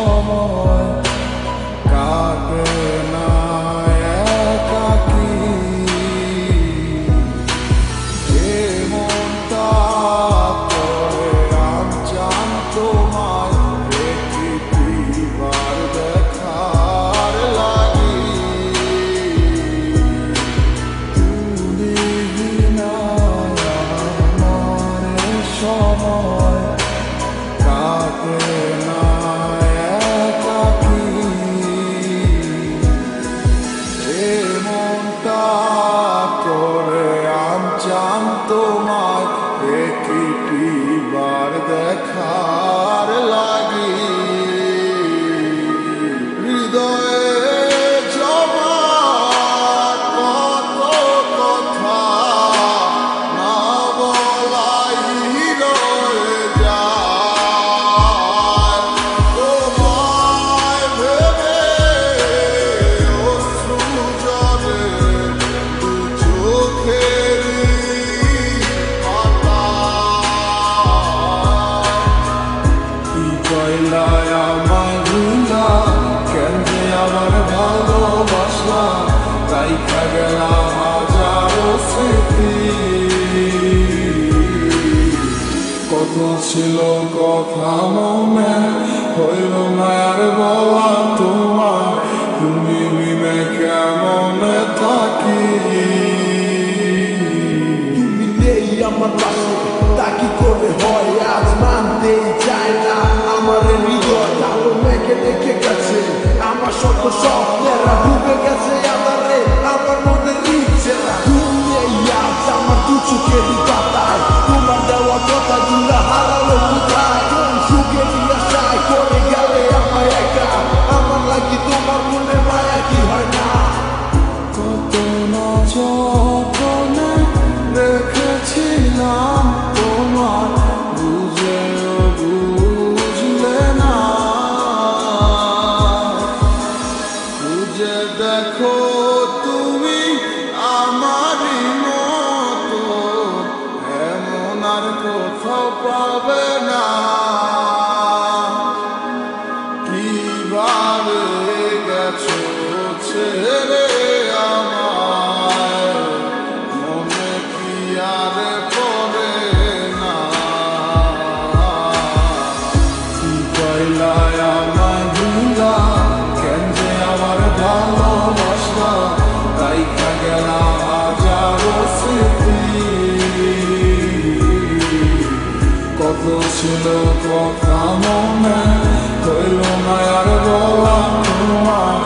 সময় কাটে না একাকী যে মনটা করে আনচান তোমায় একটিবার দেখার লাগি তুমি বিনা আমার সময় কাটে না একাকী এ মনটা করে আনচান তোমায় একটিবার দেখার লাগি হৃদয়ে জমা কত কথা না বলাই রয়ে যায় তোমায় ভেবে অশ্রু ঝরে দু চোখেরই কি কইলায় আমায় ভুলা কেন যে আবার ভালোবাসলা রাইখা গেলা হাজারো স্মৃতি কত ছিল কথা মনে হইল না আর বলা তোমার তুমি বিনে কেমনে থাকি তুমি নেই আমার পাশে তা কি করে হয় আজ মানতেই চায় না আমার হৃদয় আলো মেঘে রেখে গেছে আমার শত স্বপ্নেরা ডুবে গেছে আধারে আমার মনে ইচ্ছেরা তুমি নেই আজ আমার দু চোখেরই পাতায় তোমার দেওয়া কথা গুলা হারালো কোথায় কোন সুখে নিয়ে আশায় করে গেলে আমায় একা আমার লাগি তোমার মনে মায়া কি হয় না কত না যতনে রেখেছিলাম তোমার বুঝেও বুঝলে না বুঝে দেখো তুমি আমারই মতো এমন আর কোথাও পাবে না কিভাবে গেছো ছেড়ে আমায় মনে কি আর পড়ে না কি কইলায় আমায় ভুলা কেন যে আমার ভালোবাসলা রাইখা গেলা হাজারো স্মৃতি কত ছিল কথা মনে হইল না আর বলা তোমার